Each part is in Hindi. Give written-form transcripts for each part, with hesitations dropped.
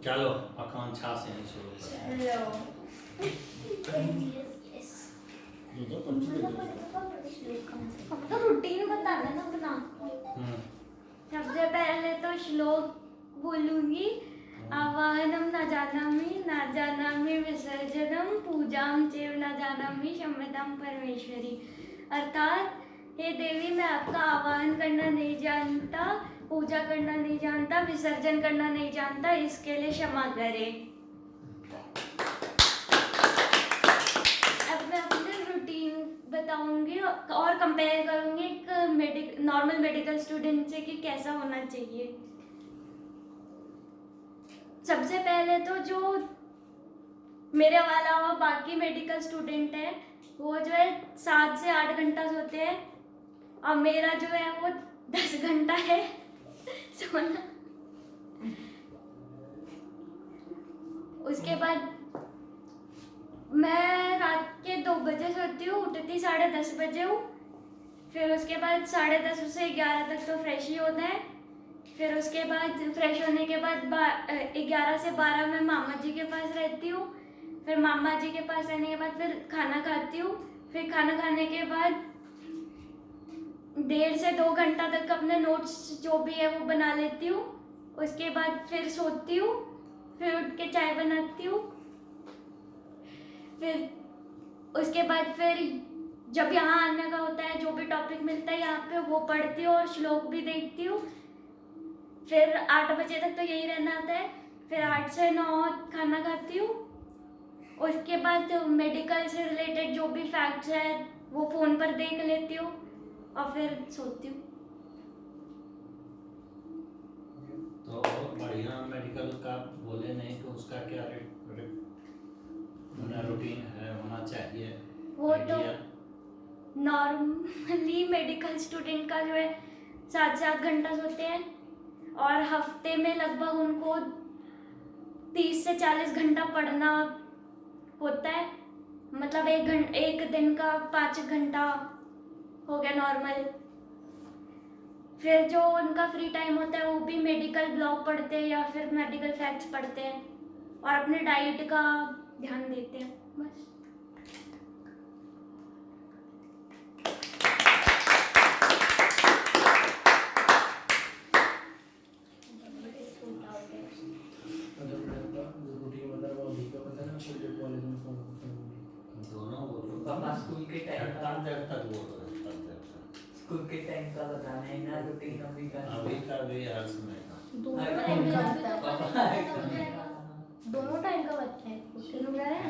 चलो आकांक्षा से ही शुरू करते हैं। अब तो रूटीन बताना ना अपना। सबसे पहले तो श्लोक बोलूंगी। आवाहनम न जानामि विसर्जनम पूजाम चैव न जानामि क्षम्यताम परमेश्वरी। अर्थात हे देवी, मैं आपका आवाहन करना नहीं जानता, पूजा करना नहीं जानता, विसर्जन करना नहीं जानता, इसके लिए क्षमा करें। अब मैं अपनी रूटीन बताऊंगी और कंपेयर करूंगी एक नॉर्मल मेडिकल स्टूडेंट से कि कैसा होना चाहिए। सबसे पहले तो जो मेरे अलावा बाकी मेडिकल स्टूडेंट है वो जो है 7 से 8 घंटा सोते हैं, और मेरा जो है वो 10 घंटा है सोना। उसके बाद मैं रात के 2 बजे सोती हूँ, उठती 10:30 बजे हूँ। फिर उसके बाद 10:30 से 11 तक तो फ्रेश ही होता है। फिर उसके बाद फ्रेश होने के बाद 11 से 12 मैं मामा जी के पास रहती हूँ। फिर मामा जी के पास रहने के बाद फिर खाना खाती हूँ। फिर खाना खाने के बाद 1.5 से 2 घंटा तक अपने नोट्स जो भी है वो बना लेती हूँ। उसके बाद फिर सोती हूँ। फिर उठ के चाय बनाती हूँ। फिर उसके बाद फिर जब यहाँ आने का होता है, जो भी टॉपिक मिलता है यहाँ पे वो पढ़ती हूँ और श्लोक भी देखती हूँ। फिर 8 बजे तक तो यही रहना होता है। फिर 8 से 9 खाना खाती हूँ। उसके बाद मेडिकल से रिलेटेड जो भी फैक्ट्स है वो फ़ोन पर देख लेती हूँ और फिर सोती हूँ। तो बढ़िया मेडिकल का बोले नहीं तो उसका क्या रूटीन है होना चाहिए? वो तो नॉर्मली मेडिकल स्टूडेंट का जो है 7 घंटा सोते हैं, और हफ्ते में लगभग उनको 30 से 40 घंटा पढ़ना होता है। मतलब एक दिन का 5 घंटा हो गया नॉर्मल। फिर जो उनका फ्री टाइम होता है वो भी मेडिकल ब्लॉग पढ़ते हैं या फिर मेडिकल फैक्ट्स पढ़ते हैं और अपने डाइट का ध्यान देते हैं, बस। दोनों बोलो। पापा स्कूल के टाइम का तब तक बोलो। स्कूल के टाइम का बताना है ना, रूटीन अभी का भी हर समय का। दोनों टाइम का बता है। शुरू करें?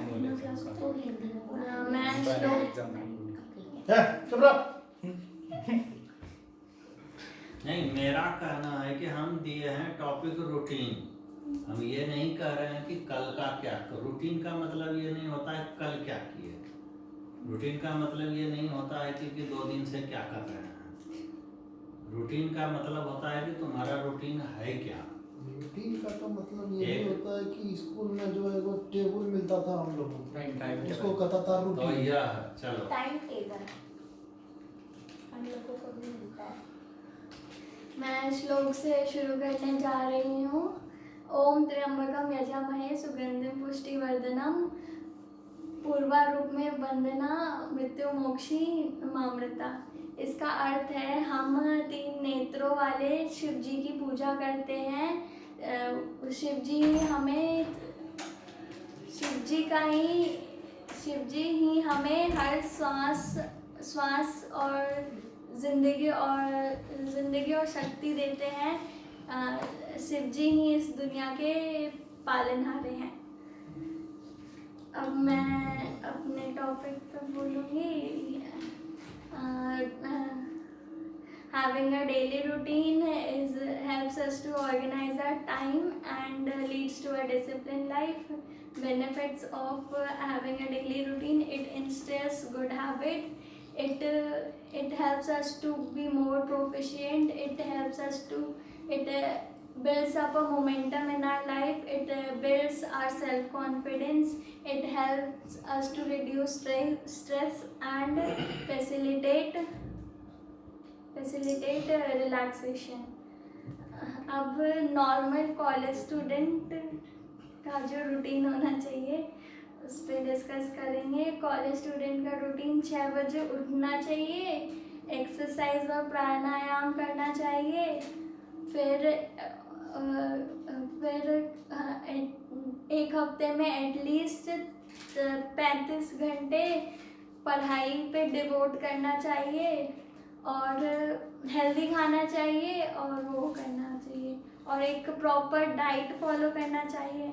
मैं नहीं, मेरा कहना है कि हम दिए हैं टॉपिक रूटीन। हम ये नहीं कह रहे हैं कि कल का क्या। रूटीन का मतलब ये नहीं होता है कल क्या किए। रूटीन का मतलब ये नहीं होता है कि 2 दिन से क्या कर रहे हैं। रूटीन का मतलब होता है कि तुम्हारा रूटीन है क्या। रूटीन का तो मतलब ये भी होता है कि स्कूल में जो है वो टेबल मिलता था हम लोगों को, उसको कहता था रूटीन। तो यह चलो टाइम टेबल हम लोगों को भी मिलता है। मैं श्लोक से शुरू करने जा रही हूँ। ओम त्र्यंबकम यजामहे सुगंधिम पुष्टिवर्धनम पूर्वारूप में वंदना मृत्यु मोक्षी मामृता। इसका अर्थ है हम 3 नेत्रों वाले शिव जी की पूजा करते हैं। शिव जी ही हमें हर श्वास और जिंदगी और शक्ति देते हैं। शिव जी ही इस दुनिया के पालनहारे हैं। अब मैं अपने टॉपिक पर बोलूँगी। Having a daily routine helps us to organize our time and leads to a disciplined life. Benefits of having a daily routine: it instills good habit. It helps us to be more proficient. It builds up a momentum in our life. It builds our self-confidence. It helps us to reduce stress and facilitate relaxation. अब नॉर्मल कॉलेज स्टूडेंट का जो रूटीन होना चाहिए उस पर डिस्कस करेंगे। कॉलेज स्टूडेंट का रूटीन 6 बजे उठना चाहिए, एक्सरसाइज और प्राणायाम करना चाहिए, फिर एक हफ्ते में एटलीस्ट 35 घंटे पढ़ाई पे डिवोट करना चाहिए और हेल्दी खाना चाहिए और वो करना चाहिए और एक प्रॉपर डाइट फॉलो करना चाहिए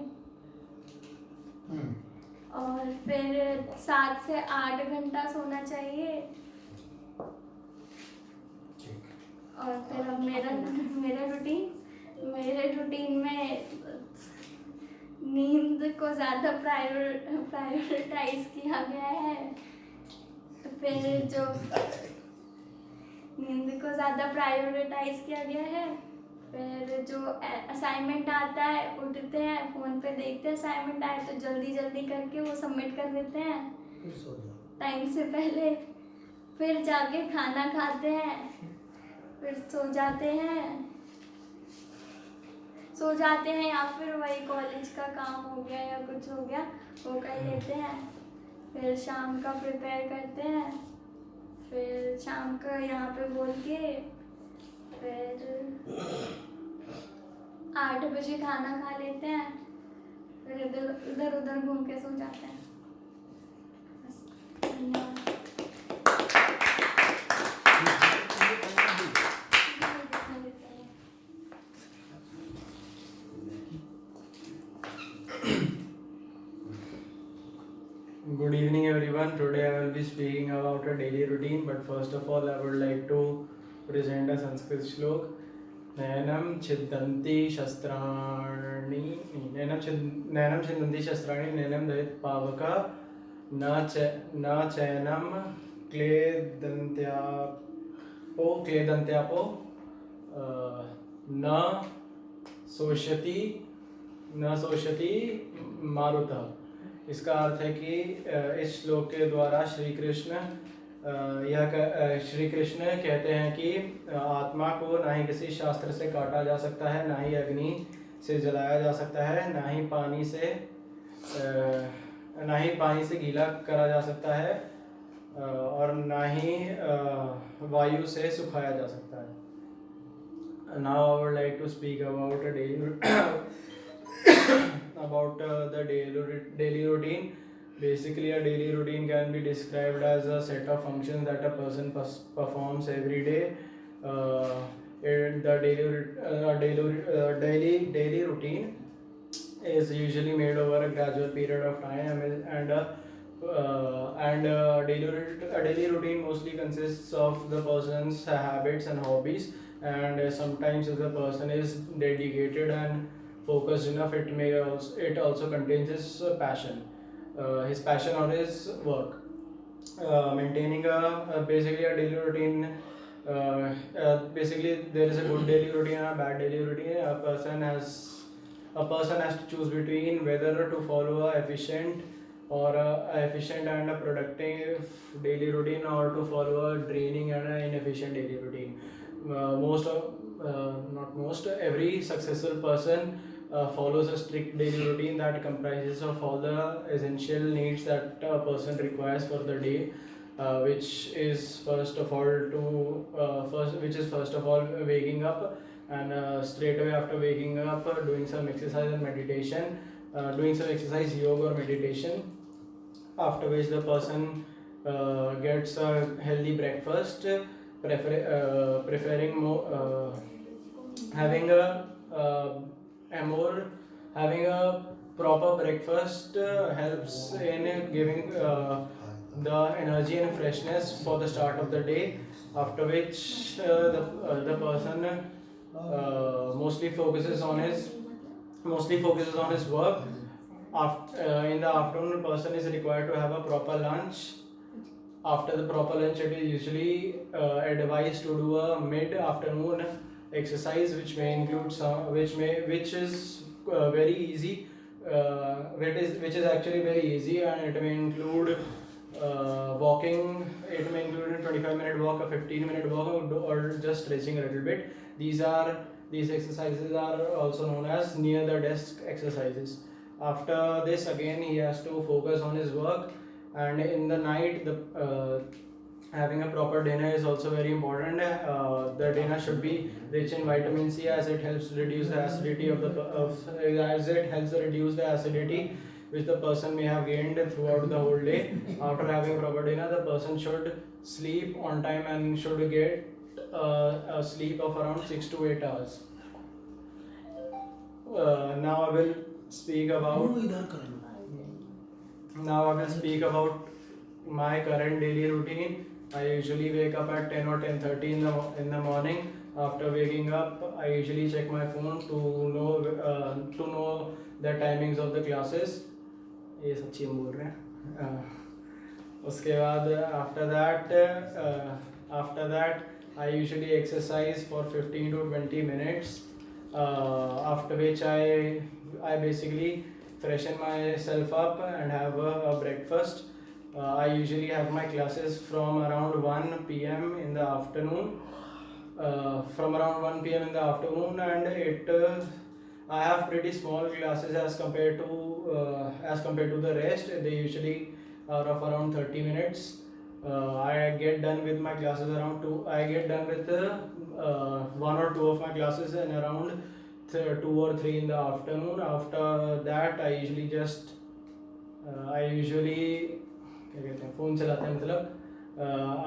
और फिर 7 से 8 घंटा सोना चाहिए। और फिर अब मेरे रूटीन में नींद को ज़्यादा प्रायोरिटाइज किया गया है। फिर जो नींद को ज़्यादा प्रायोरिटाइज किया गया है, फिर जो असाइनमेंट आता है उठते हैं, फ़ोन पे देखते हैं, असाइनमेंट आए तो जल्दी जल्दी करके वो सबमिट कर देते हैं फिर सो जाओ। टाइम से पहले, फिर जाके खाना खाते हैं, फिर सो जाते हैं या फिर वही कॉलेज का काम हो गया या कुछ हो गया वो कर लेते हैं। फिर शाम का प्रिपेयर करते हैं, फिर शाम का यहाँ पे बोल के फिर 8 बजे खाना खा लेते हैं, फिर इधर उधर घूम के सो जाते हैं। बस, धन्यवाद। Good evening everyone. Today I will be speaking about a daily routine, but first of all I would like to present a Sanskrit shlok. नयनं छिद्यन्ति शस्त्राणि नयनं दहेत् पावका न चैनं क्लेदन्त्यापो न शोष्यति मारुतः। इसका अर्थ है कि इस श्लोक के द्वारा श्री कृष्ण कहते हैं कि आत्मा को ना ही किसी शास्त्र से काटा जा सकता है, ना ही अग्नि से जलाया जा सकता है, ना ही पानी से गीला करा जा सकता है और ना ही वायु से सुखाया जा सकता है। Now I would like to speak about a the daily routine. Basically, a daily routine can be described as a set of functions that a person performs every day. The daily routine is usually made over a gradual period of time, and a daily routine mostly consists of the person's habits and hobbies. And sometimes if the person is dedicated and focused enough, it also contains his passion or his work. Maintaining basically a daily routine. Basically, there is a good daily routine and a bad daily routine. A person has to choose between whether to follow a efficient and a productive daily routine, or to follow a draining and an inefficient daily routine. Every successful person follows a strict daily routine that comprises of all the essential needs that a person requires for the day, which is first of all waking up, and straight away after waking up doing some exercise and meditation, yoga or meditation, after which the person gets a healthy breakfast, preferring having a proper breakfast helps in giving the energy and freshness for the start of the day, after which the person mostly focuses on his work. In the afternoon, person is required to have a proper lunch. After the proper lunch, it is usually advised to do a mid-afternoon exercise, which is very easy, which is actually very easy, and it may include walking. It may include a 25-minute walk, a 15-minute walk, or just stretching a little bit. These exercises are also known as near the desk exercises. After this, again he has to focus on his work, and in the night, having a proper dinner is also very important. The dinner should be rich in vitamin C, as it helps reduce the acidity as it helps reduce the acidity which the person may have gained throughout the whole day. After having proper dinner, the person should sleep on time and should get a sleep of around 6 to 8 hours. Now I will speak about my current daily routine. I usually wake up at 10 or 10:30 in the morning. After waking up, I usually check my phone to know the timings of the classes. ये सच्ची हम बोल रहे हैं. उसके बाद after that I usually exercise for 15 to 20 minutes. After which I basically freshen myself up and have a breakfast. I usually have my classes from around 1 p.m. in the afternoon. And I have pretty small classes as compared to the rest. They usually are of around 30 minutes. I get done with my classes around 2. I get done with one or two of my classes in around 2 or 3 in the afternoon. After that, I usually क्या कहते हैं, फ़ोन चलाते हैं मतलब.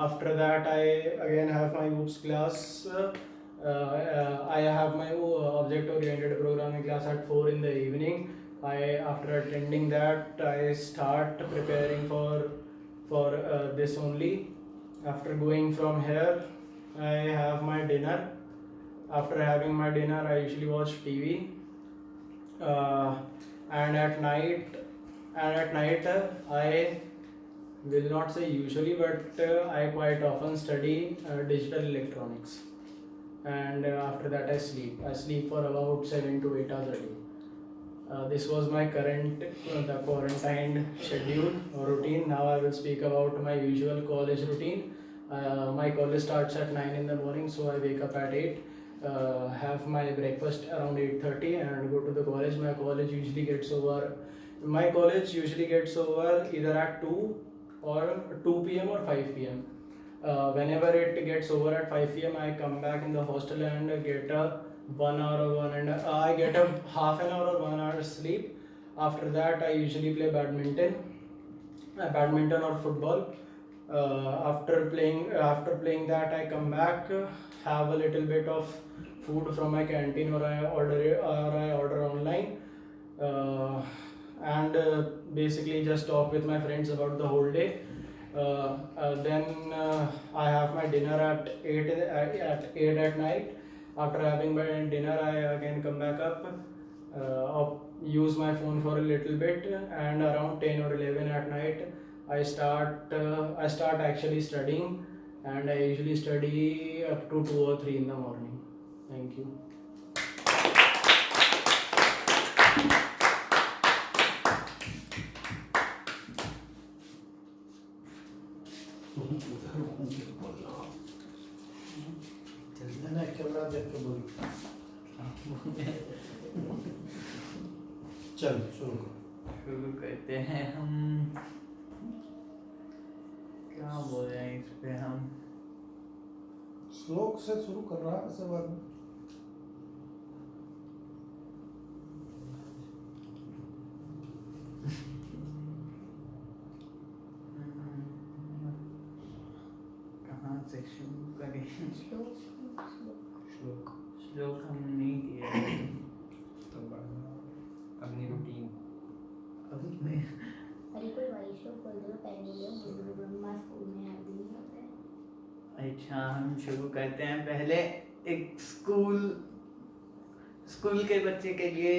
After that, I again have my OOPS class. I have my object-oriented programming class at 4 in the evening. After attending that, I start preparing for this only. After going from here, I have my dinner. After having my dinner, I usually watch TV. And at night, I will not say usually, but I quite often study digital electronics. And after that, I sleep. I sleep for about 7 to 8 hours a day. This was my current the quarantine schedule or routine. Now I will speak about my usual college routine. My college starts at 9 in the morning, so I wake up at 8. Have my breakfast around 8:30 and go to the college. My college usually gets over either at 2 p.m. or 5 p.m. Whenever it gets over at 5 p.m., I come back in the hostel and get a I get a half an hour or 1 hour sleep. After that, I usually play badminton or football. After playing that, I come back, have a little bit of food from my canteen, or I order online, and basically just talk with my friends about the whole day. Then I have my dinner at 8 at night. After having my dinner, I again come back up, use my phone for a little bit, and around 10 or 11 at night, I start actually studying, and I usually study up to 2 or 3 in the morning. Thank you. Camera देख के बोल. चल शुरू करते हैं हम. क्या बोल रहे हैं इस पे हम? श्लोक से शुरू कर रहा है ऐसे बाद में. कहाँ से शुरू करें? श्लोक हम नहीं किए तो अपनी रूटीन अरे कोई वाली श्लोक बोल दो, पहले गुरु ब्रह्मा स्कूल में आदि होता है. अच्छा, हम शुरू करते हैं. पहले एक स्कूल के बच्चे के लिए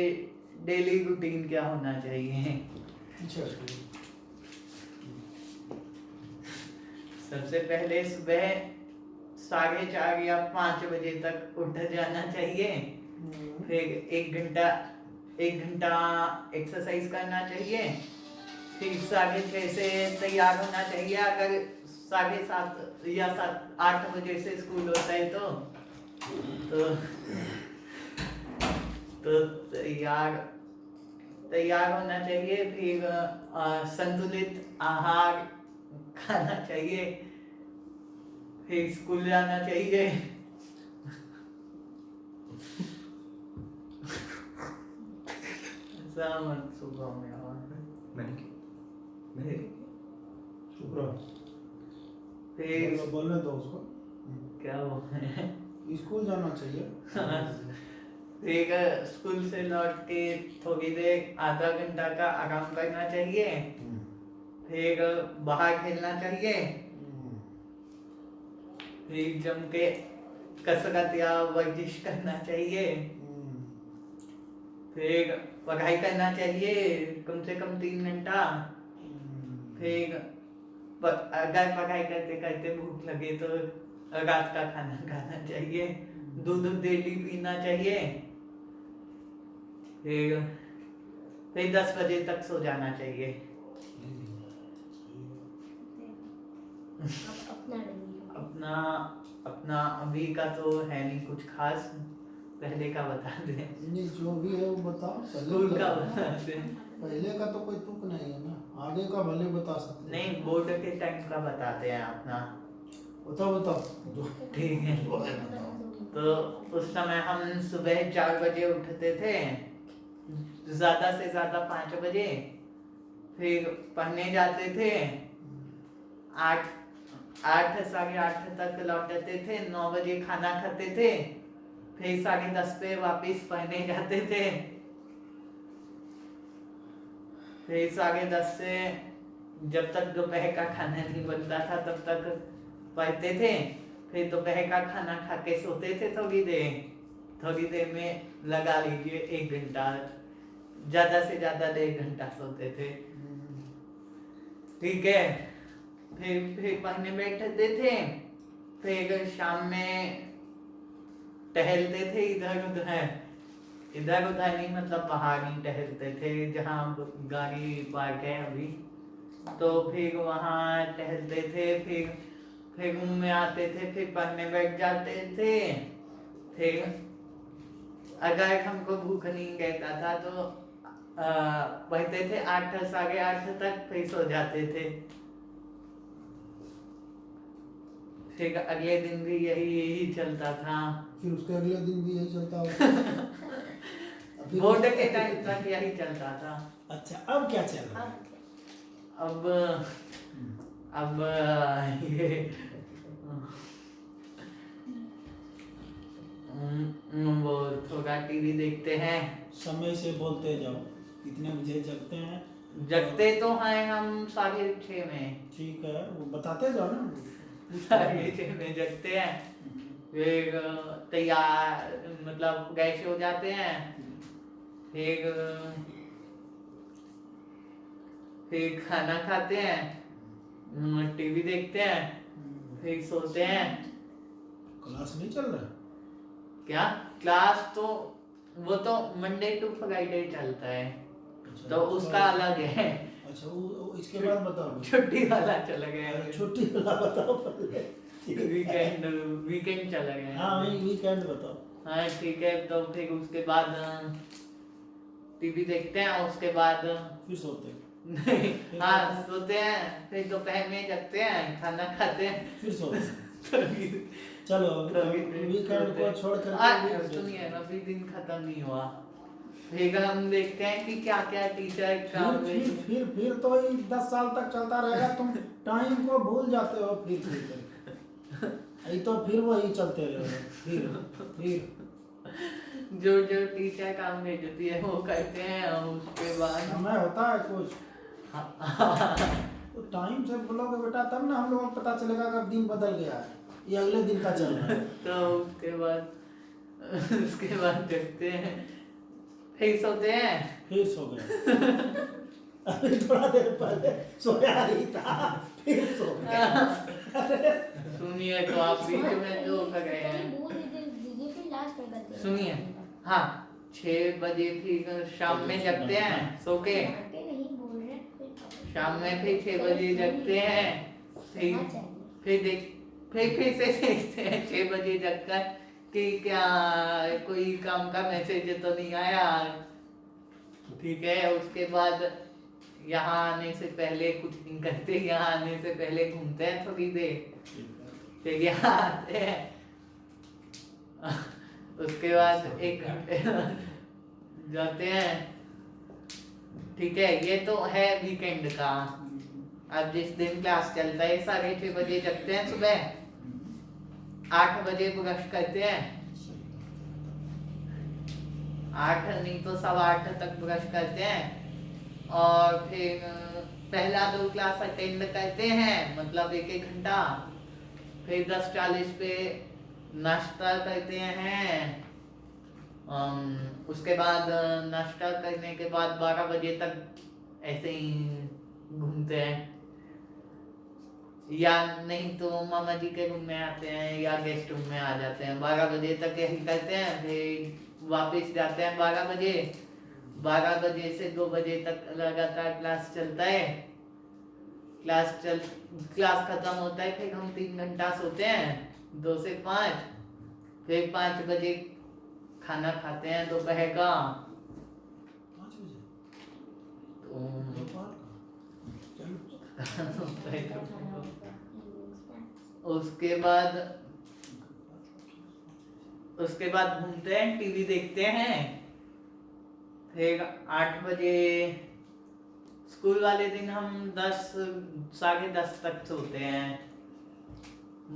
डेली रूटीन क्या होना चाहिए? सबसे पहले सुबह 4:30 या 5 बजे तक उठ जाना चाहिए. फिर एक घंटा एक्सरसाइज करना चाहिए. फिर 6:30 से तैयार होना चाहिए. अगर 7:30 या 8 बजे से स्कूल होता है तो तैयार होना चाहिए, फिर संतुलित आहार खाना चाहिए, फिर स्कूल जाना चाहिए। ऐसा मत सुबह में मैंने मैंने चुप रहो, फिर बोलने दो उसको। क्या वो स्कूल जाना चाहिए। फिर स्कूल से लौट के थोड़ी देर आधा घंटा का आराम करना चाहिए, फिर बाहर खेलना चाहिए, फिर जम के कसरत या वर्जिश करना चाहिए, फिर पढ़ाई करना चाहिए कम से कम 3 घंटा। फिर अगर पढ़ाई करते करते भूख लगे तो रात का खाना खाना चाहिए, दूध डेली पीना चाहिए, फिर 10 बजे तक सो जाना चाहिए। अपना नहीं अपना अपना अभी का तो है नहीं कुछ खास, पहले का बता दे। नहीं, जो भी है वो बताओ। स्कूल का बता दे। पहले का तो कोई तुक नहीं है ना, आगे का भले बता सकते। नहीं, बोर्ड के टाइम का बताते हैं अपना। बताओ बताओ जो ठीक है। जो है बताओ। तो उस समय हम सुबह 4 बजे उठते थे, ज्यादा से ज्यादा 5 बजे, फिर पढ़ने जाते थे, 8 साढ़े 8 तक लौटते थे, 9 बजे खाना खाते थे, फिर 10:30 पे वापस पढ़ने जाते थे, फिर 10:30 से जब तक दोपहर का खाना नहीं बनता था तब तक पढ़ते थे, फिर दोपहर का खाना खा के सोते थे थोड़ी देर में लगा लीजिए 1 घंटा, ज्यादा से ज्यादा 1.5 घंटा सोते थे। ठीक है। फिर पढ़ने बैठते थे, फिर शाम में टहलते थे इधर उधर नहीं, मतलब बाहर नहीं टहलते थे, जहाँ गाड़ी पार्क है अभी, तो फिर वहाँ टहलते थे, फिर रूम में आते थे, फिर पढ़ने बैठ जाते थे। फिर अगर हमको भूख नहीं रहता था तो पढ़ते थे 8 साढ़े 8 तक, फिर सो जाते थे। फिर अगले दिन भी यही चलता था। फिर उसके अगले दिन भी यही चलता होगा। अभी बोर्ड के टाइम तक यही चलता था। अच्छा, अब क्या चल रहा है? अब ये वो थोड़ा टीवी देखते हैं। समय से बोलते जाओ, कितने बजे जगते हैं? जगते तो हैं हम 6:30 में, ठीक है, वो बताते जाओ ना। 6:30 में जगते हैं, फिर तैयार मतलब फ्रेश हो जाते हैं, फिर खाना खाते हैं, टीवी देखते हैं, फिर सोते हैं। क्लास नहीं चल रहा? क्या क्लास? तो वो तो मंडे टू फ्राइडे चलता है, अच्छा, तो उसका अलग है। अच्छा, वो इसके बाद बताओ। छुट्टी वाला चला गया है। छुट्टी वाला बताओ पहले। वीकेंड चला गया है। हाँ, वही वीकेंड बताओ। हाँ ठीक है, तो फिर उसके बाद टीवी देखते हैं, उसके बाद फिर सोते हैं। नहीं, हाँ सोते हैं, फिर दोपहर में जगते हैं, खाना खाते हैं, फिर सोते हैं। चलो वीकेंड को छोड़ कर सुनिए, अभी दिन खत्म नहीं हुआ। फिर हम देखते हैं कि क्या क्या टीचर काम में। फिर तो ये 10 साल तक चलता रहेगा, तुम टाइम को भूल जाते हो। फिर ये तो फिर वही चलते रहेगा। फिर जो टीचर काम में देती है वो करते हैं, और उसके बाद समय होता है कुछ। तो टाइम से बोलोगे बेटा, तब ना हम लोगों को पता चलेगा कब दिन बदल गया है, ये अगले दिन का चल रहा है। तो उसके बाद जगते हैं, फिर सोते हैं, फिर सो गए। अभी थोड़ा देर पहले सोया ही था, फिर सो गया। सुनिए, तो आप बीच में जो कर रहे हैं, बोल दीजिए फिर लास्ट में करते हैं। सुनिए। हाँ, 6 बजे फिर शाम में जगते हैं सो के, आगे नहीं बोल रहे फिर शाम में फिर 6 बजे जगते हैं, फिर से देखते हैं 6 बजे जगकर कि क्या कोई काम का मैसेज तो नहीं आया, ठीक है। उसके बाद यहाँ आने से पहले कुछ नहीं करते, यहाँ आने से पहले घूमते हैं थोड़ी देर, फिर यहाँ आते हैं, उसके बाद 1 घंटे जाते हैं। ठीक है, ये तो है वीकेंड का। अब जिस दिन क्लास चलता है 6:30 बजे जगते हैं, सुबह 8 बजे ब्रश करते हैं, 8 नहीं तो 8:15 तक ब्रश करते हैं, और फिर पहला 2 क्लास अटेंड करते हैं, मतलब 1-1 घंटा। फिर 10:40 पे नाश्ता करते हैं। उसके बाद नाश्ता करने के बाद 12 बजे तक ऐसे ही घूमते हैं, या नहीं तो मामा जी के रूम में आते हैं या गेस्ट रूम में आ जाते हैं। 12 बजे तक यही करते हैं, फिर वापस जाते हैं 12 बजे। 12 बजे से 2 बजे तक लगातार क्लास चलता है। क्लास खत्म होता है, फिर हम 3 घंटा सोते हैं, 2 से 5। फिर 5 बजे खाना खाते हैं दोपहर का। 5 बजे तो दोपहर का चलो। उसके बाद घूमते हैं, टीवी देखते हैं। फिर 8 बजे स्कूल वाले दिन हम 10 10:30 तक सोते हैं।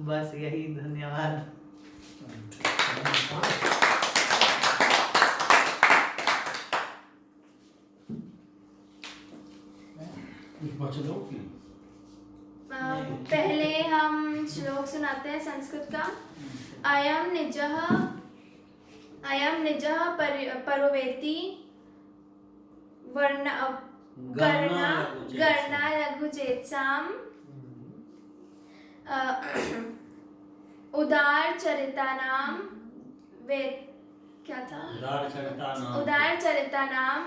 बस यही, धन्यवाद। बचलों की पहले हम श्लोक सुनाते हैं संस्कृत का। अयम निजः परोवेति वर्ण गणना लघु चेतसाम उदार चरितानाम वेद क्या था? उदार चरितानाम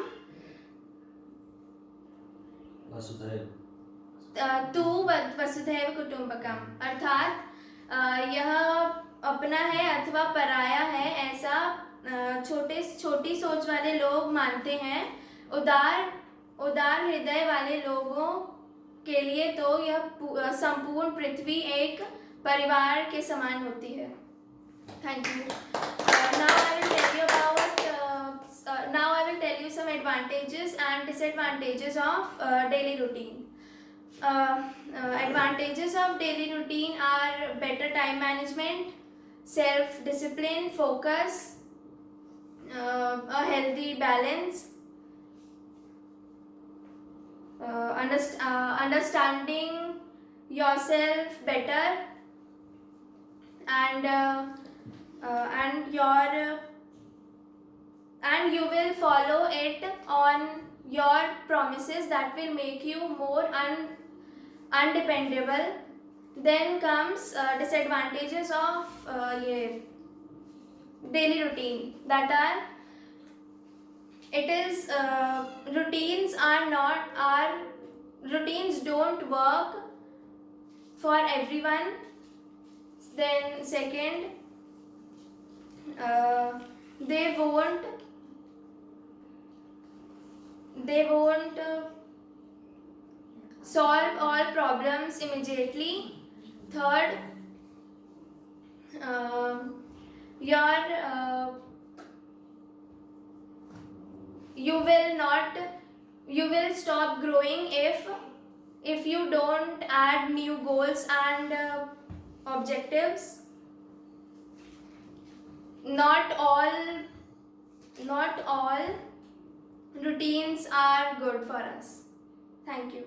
तू वसुधैव कुटुंबकम, अर्थात यह अपना है अथवा पराया है, ऐसा छोटी सोच वाले लोग मानते हैं। उदार हृदय वाले लोगों के लिए तो यह संपूर्ण पृथ्वी एक परिवार के समान होती है। Thank you. Now I will tell you some advantages and disadvantages of daily routine. Advantages of daily routine are better time management, self-discipline, focus, a healthy balance, understanding yourself better, and you will follow it on your promises that will make you more undependable. Then comes disadvantages of daily routine, that are routines don't work for everyone. Then second, they won't solve all problems immediately. Third, you will stop growing if you don't add new goals and objectives. Not all routines are good for us. Thank you.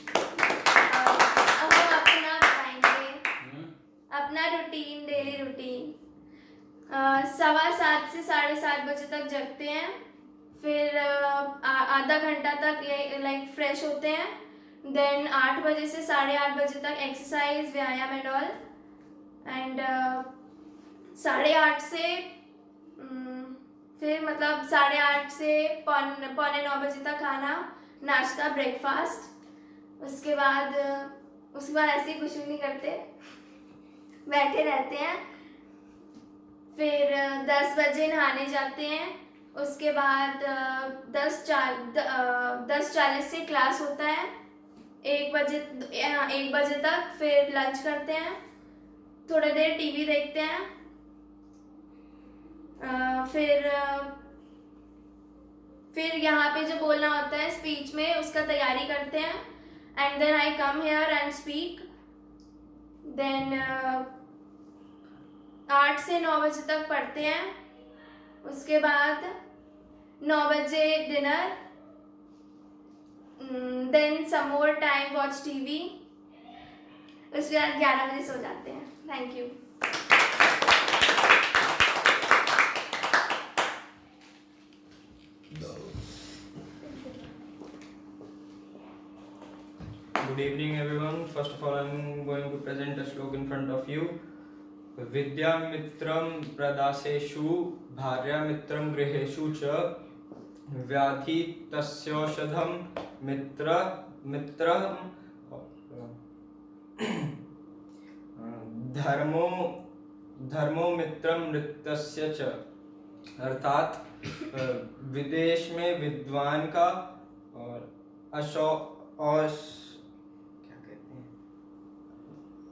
अब हम अपना बताएंगे, अपना रूटीन, डेली रूटीन। 7:15 से 7:30 बजे तक जगते हैं, फिर आधा घंटा तक लाइक फ्रेश होते हैं। देन 8 बजे से 8:30 बजे तक एक्सरसाइज, व्यायाम एंड ऑल। एंड 8:30 से फिर मतलब 8:30 से 8:45 बजे तक खाना, नाश्ता, ब्रेकफास्ट। उसके बाद ऐसे ही कुछ नहीं करते, बैठे रहते हैं। फिर 10 बजे नहाने जाते हैं, उसके बाद 10:40 से क्लास होता है 1 बजे तक। फिर लंच करते हैं, थोड़ा देर टीवी देखते हैं, फिर यहाँ पे जो बोलना होता है स्पीच में उसका तैयारी करते हैं। And then I come here and speak. Then 8 से 9 बजे तक पढ़ते हैं। उसके बाद 9 बजे dinner, then some more time watch TV. उसके बाद 11 बजे सो जाते हैं। Thank you. Good evening, everyone. First of all, I'm going to present a slok in front of you. Vidya mitram pradaseshu bharya mitram griheshu cha vyadhi tasyaushadham mitram धर्मो मित्रम मृत्यस्य च। अर्थात विदेश में विद्वान का और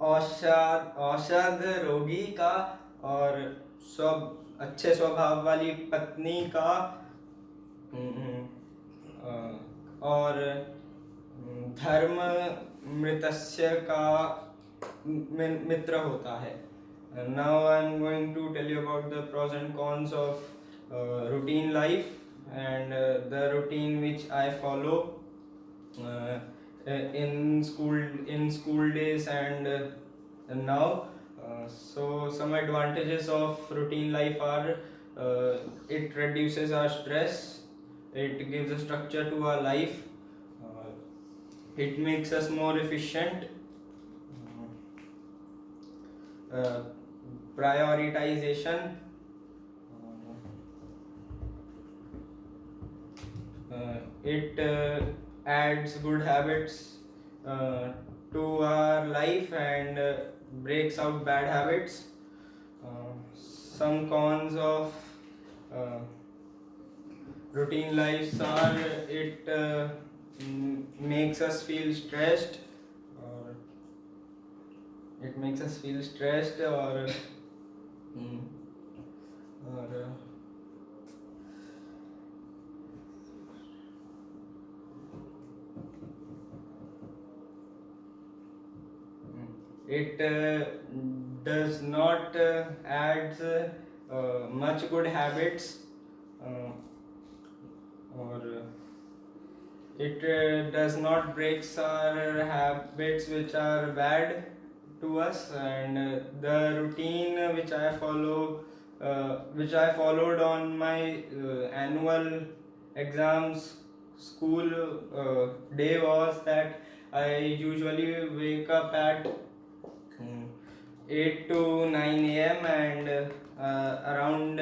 औषध रोगी का और अच्छे स्वभाव वाली पत्नी का और धर्म मृतस्य का मित्र होता है। Now I'm going to tell you about the pros and cons of routine life and the routine which I follow in school days and now. So some advantages of routine life are it reduces our stress, it gives a structure to our life, it makes us more efficient, prioritization, it adds good habits to our life and breaks out bad habits. Some cons of routine lives are it makes us feel stressed, or it does not adds much good habits, or it does not breaks our habits which are bad to us. And the routine which I followed on my annual exams school day was that I usually wake up at 8 to 9 a.m. and around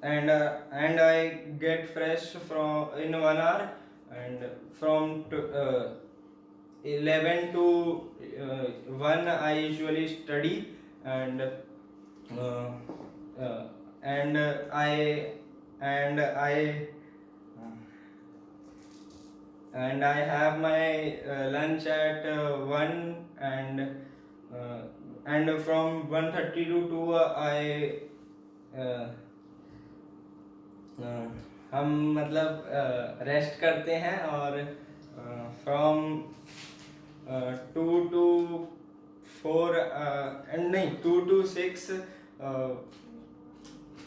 and I get fresh in 1 hour, and from 11 to 1 I usually study, and I have my lunch at 1, and from 1:30 to 2 हम मतलब रेस्ट करते हैं, और from 2 to 4 2 to 6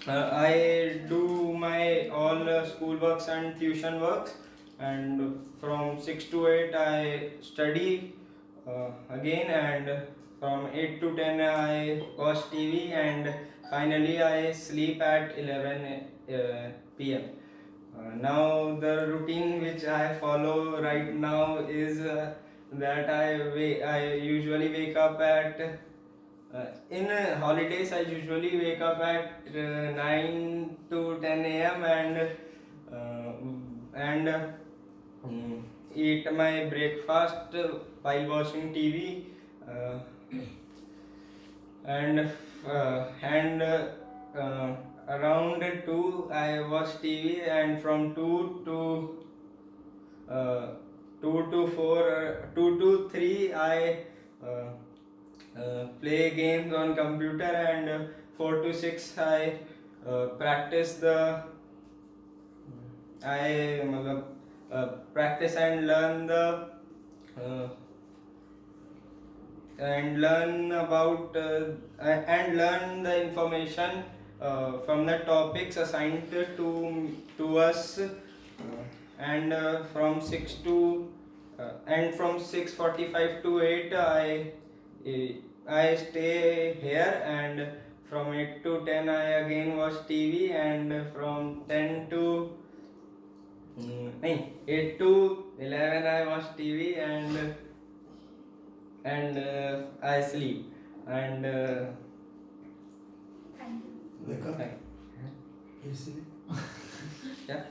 I do my all school works and tuition works, and from 6 to 8 I study again, and from 8 to 10 I watch TV, and finally I sleep at 11 p.m. Now the routine which I follow right now is that I usually wake up at in holidays I usually wake up at 9 to 10 a.m. and eat my breakfast while watching TV, and around 2 I watch TV, and from 2 to 4, 2 to 3 I play games on computer, and 4 to 6 I practice the I मतलब, practice and learn the and learn about and learn the information from the topics assigned to us, and from 6 to and from 6:45 to 8 I stay here, and from 8 to 10 I again watch TV, and from 10 to 8 to 11 I watch TV, and I sleep, and Wake up. Hi. Easily. Yeah,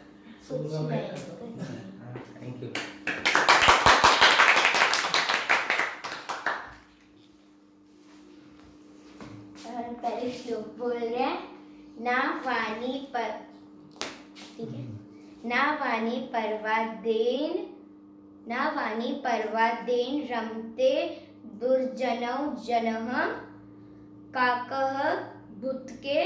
कुछ सुबह नहीं wake up. कुछ नहीं। thank you. पहले श्लोक बोल रहे हैं, ना वाणी पर, ठीक है, ना वाणी पर्वादेन रमते दुर्जनौ जनः काकः भूतके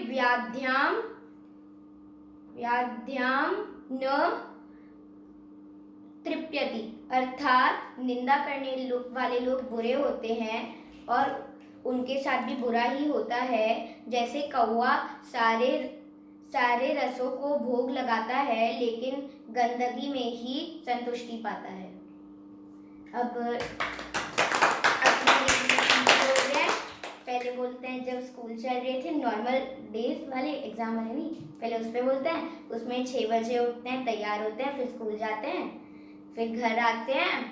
व्याध्याम न तृप्यति, अर्थात निंदा करने वाले लोग बुरे होते हैं और उनके साथ भी बुरा ही होता है। जैसे कौवा सारे रसों को भोग लगाता है लेकिन गंदगी में ही संतुष्टि पाता है। अब पहले बोलते हैं जब स्कूल चल रहे थे, नॉर्मल डेज वाले एग्जाम वाले नहीं, पहले उस पर बोलते हैं। उसमें 6 बजे उठते हैं, तैयार होते हैं, फिर स्कूल जाते हैं, फिर घर आते हैं,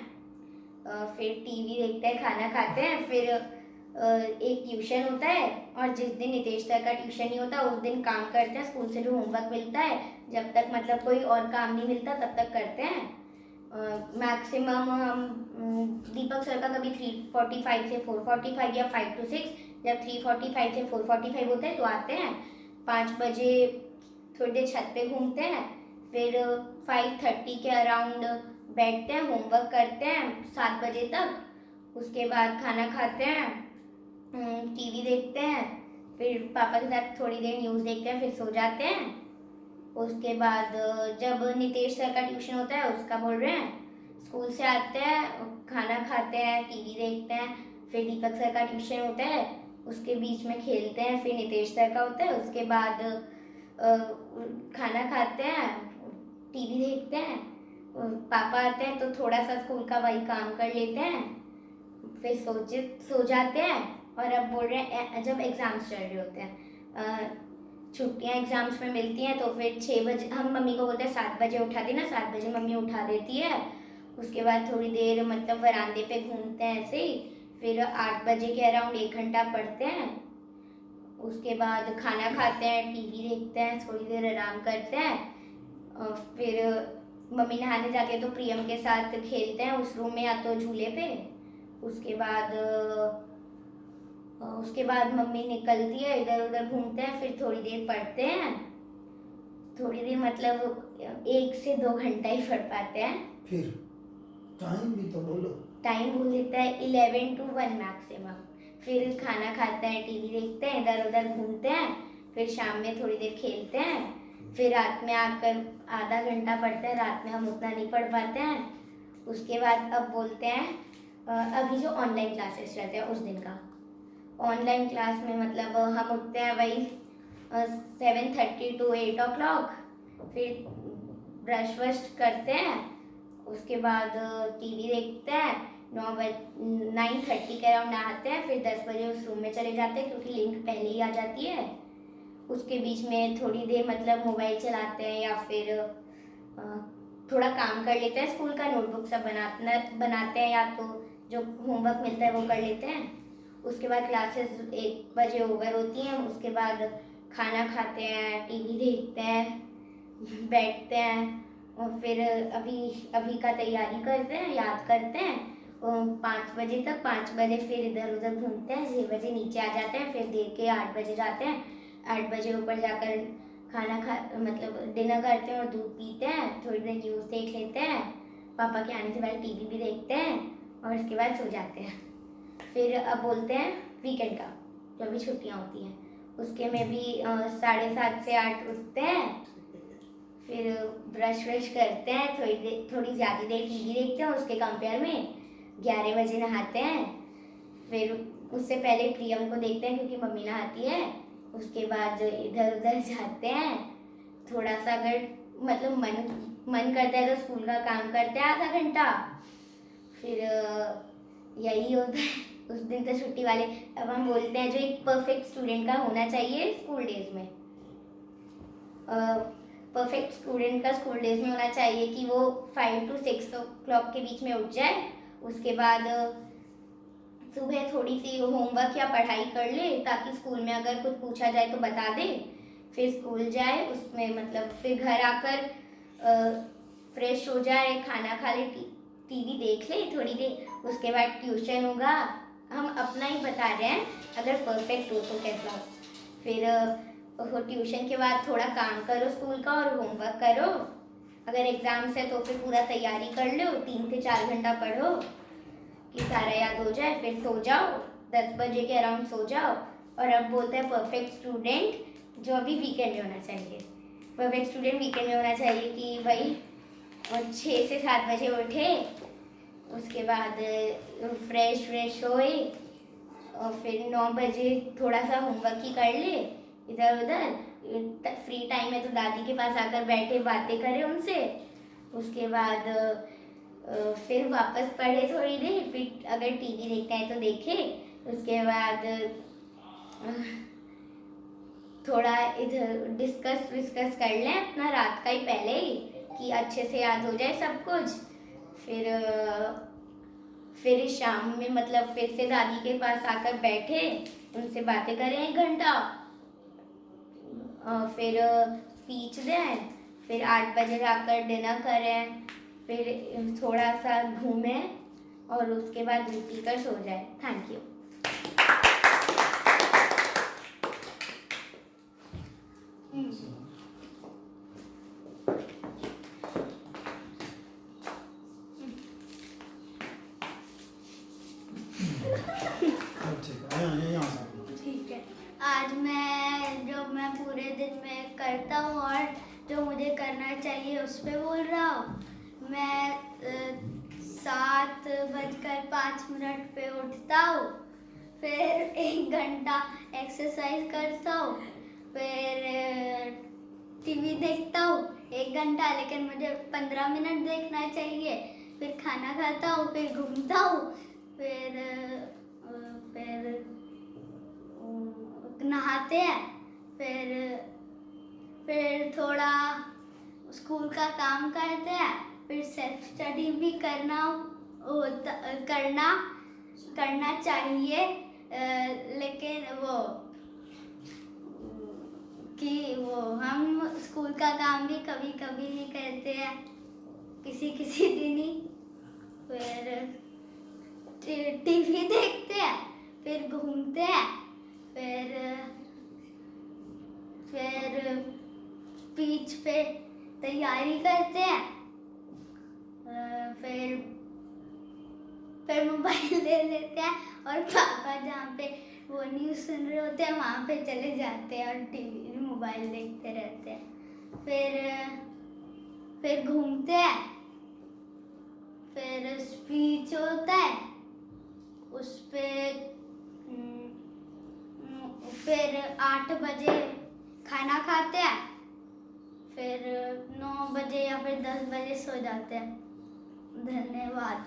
फिर टीवी देखते हैं, खाना खाते हैं, फिर एक ट्यूशन होता है, और जिस दिन नितेश सर का ट्यूशन नहीं होता उस दिन काम करते हैं। स्कूल से जो होमवर्क मिलता है, जब तक मतलब कोई और काम नहीं मिलता तब तक करते हैं। मैक्सिमम हम दीपक सर का कभी 3:45 से 4:45 या 5 to 6, जब 3:45 से 4:45 होते हैं तो आते हैं। 5 बजे थोड़ी देर छत पे घूमते हैं, फिर 5:30 के अराउंड बैठते हैं, होमवर्क करते हैं 7 बजे तक। उसके बाद खाना खाते हैं, टीवी देखते हैं, फिर पापा के साथ थोड़ी देर न्यूज़ देखते हैं, फिर सो जाते हैं। उसके बाद जब नितेश सर का ट्यूशन होता है उसका बोल रहे हैं, स्कूल से आते हैं, खाना खाते हैं, टीवी देखते हैं, फिर दीपक सर का ट्यूशन होता है, उसके बीच में खेलते हैं, फिर नितेश सर का होता है। उसके बाद खाना खाते हैं, टीवी देखते हैं, पापा आते हैं तो थोड़ा सा स्कूल का वही काम कर लेते हैं, फिर सो जाते हैं। और अब बोल रहे हैं जब एग्ज़ाम्स चल रहे होते हैं, छुट्टियां एग्ज़ाम्स में मिलती हैं, तो फिर 6 बजे हम मम्मी को बोलते हैं 7 बजे उठा देना, 7 बजे मम्मी उठा देती है। उसके बाद थोड़ी देर मतलब वरांदे पे घूमते हैं ऐसे ही, फिर 8 बजे के अराउंड 1 घंटा पढ़ते हैं। उसके बाद खाना खाते हैं, टीवी देखते हैं, थोड़ी देर आराम करते हैं, और फिर मम्मी नहाने जाके तो प्रियम के साथ खेलते हैं उस रूम में या तो झूले पे। उसके बाद मम्मी निकलती है, इधर उधर घूमते हैं, फिर थोड़ी देर पढ़ते हैं, थोड़ी देर मतलब 1 से 2 घंटा ही पढ़ पाते हैं। फिर टाइम भी तो बोलो। टाइम बोल देता है 11 to 1 मैक्सिमम। फिर खाना खाते हैं, टीवी देखते हैं, इधर उधर घूमते हैं, फिर शाम में थोड़ी देर खेलते हैं, फिर रात में आकर आधा घंटा पढ़ते हैं। रात में हम उतना नहीं पढ़ पाते हैं। उसके बाद अब बोलते हैं अभी जो ऑनलाइन क्लासेस चलते हैं उस दिन का, ऑनलाइन क्लास में मतलब हम उठते हैं वही 7:30 to 8 o'clock, फिर ब्रश वश करते हैं, उसके बाद टीवी देखते हैं, 9:30 के अराउंड नहाते हैं, फिर 10 बजे उस रूम में चले जाते हैं क्योंकि लिंक पहले ही आ जाती है। उसके बीच में थोड़ी देर मतलब मोबाइल चलाते हैं या फिर थोड़ा काम कर लेते हैं, स्कूल का नोटबुक सब बनाते हैं, या तो जो होमवर्क मिलता है वो कर लेते हैं। उसके बाद क्लासेस 1 बजे ओवर होती हैं। उसके बाद खाना खाते हैं, टीवी देखते हैं, बैठते हैं, और फिर अभी का तैयारी करते हैं, याद करते हैं। 5 बजे तक। 5 बजे फिर इधर उधर घूमते हैं, 6 बजे नीचे आ जाते हैं, फिर देर के 8 बजे जाते हैं। 8 बजे ऊपर जाकर खाना खा मतलब डिनर करते हैं और दूध पीते हैं, थोड़ी देर न्यूज़ देख लेते हैं, पापा के आने से पहले टीवी भी देखते हैं और उसके बाद सो जाते हैं। फिर अब बोलते हैं वीकेंड का, जब भी छुट्टियाँ होती हैं उसके में भी 7:30 से 8 उठते हैं, फिर ब्रश व्रश करते हैं, थोड़ी ज़्यादा देर टीवी देखते हैं, उसके कंपेयर में 11 बजे नहाते हैं। फिर उससे पहले प्रियम को देखते हैं क्योंकि मम्मी नहाती है। उसके बाद इधर उधर जाते हैं, थोड़ा सा अगर मतलब मन करता है तो स्कूल का काम करते हैं आधा घंटा। फिर यही होता है उस दिन तो छुट्टी वाले। अब हम बोलते हैं जो एक परफेक्ट स्टूडेंट का होना चाहिए स्कूल डेज में, परफेक्ट स्टूडेंट का स्कूल डेज में होना चाहिए कि वो 5 to 6 o'clock के बीच में उठ जाए। उसके बाद सुबह थोड़ी सी होमवर्क या पढ़ाई कर ले ताकि स्कूल में अगर कुछ पूछा जाए तो बता दे। फिर स्कूल जाए, उसमें मतलब फिर घर आकर फ्रेश हो जाए, खाना खा ले, टीवी देख ले थोड़ी देर, उसके बाद ट्यूशन होगा। हम अपना ही बता रहे हैं, अगर परफेक्ट हो तो कैसा। फिर ट्यूशन के बाद थोड़ा काम करो स्कूल का और होमवर्क करो। अगर एग्ज़ाम्स है तो फिर पूरा तैयारी कर लो, 3 से 4 घंटा पढ़ो कि सारा याद हो जाए, फिर सो जाओ, 10 बजे के अराउंड सो जाओ। और अब बोलते हैं परफेक्ट स्टूडेंट जो अभी वीकेंड में होना चाहिए। परफेक्ट स्टूडेंट वीकेंड में होना चाहिए कि भाई 6 से 7 बजे उठे, उसके बाद फ्रेश होए और फिर 9 बजे थोड़ा सा होमवर्क ही कर ले इधर उधर। फ्री टाइम है तो दादी के पास आकर बैठे बातें करें उनसे। उसके बाद फिर वापस पढ़े थोड़ी देर, फिर अगर टीवी देखते हैं तो देखे। उसके बाद थोड़ा इधर डिस्कस कर लें अपना रात का ही पहले ही कि अच्छे से याद हो जाए सब कुछ। फिर शाम में मतलब फिर से दादी के पास आकर बैठे, उनसे बातें करें 1 घंटा, फिर स्पीच दें, फिर 8 बजे जाकर डिनर करें, फिर थोड़ा सा घूमें और उसके बाद दूध पीकर सो जाए। Thank you. ठीक है, यहाँ से ठीक है। आज मैं पूरे दिन में करता हूँ और जो मुझे करना चाहिए उस पर बोल रहा हूँ। मैं 7:05 पे उठता हूँ, फिर 1 घंटा एक्सरसाइज करता हूँ, फिर टीवी देखता हूँ 1 घंटा, लेकिन मुझे 15 मिनट देखना चाहिए। फिर खाना खाता हूँ, फिर घूमता हूँ, फिर नहाते हैं, फिर थोड़ा स्कूल का काम करते हैं, फिर सेल्फ स्टडी भी करना चाहिए। लेकिन हम स्कूल का काम भी कभी कभी ही करते हैं, किसी दिन ही। फिर टीवी देखते हैं, फिर घूमते हैं, फिर स्पीच पे तैयारी करते हैं, फिर मोबाइल ले लेते हैं और पापा जहाँ पे वो न्यूज़ सुन रहे होते हैं वहाँ पे चले जाते हैं और टीवी मोबाइल देखते रहते हैं। फिर घूमते हैं, फिर स्पीच होता है उस पे, फिर 8 बजे खाना खाते हैं, फिर 9 बजे या फिर 10 बजे सो जाते हैं। धन्यवाद।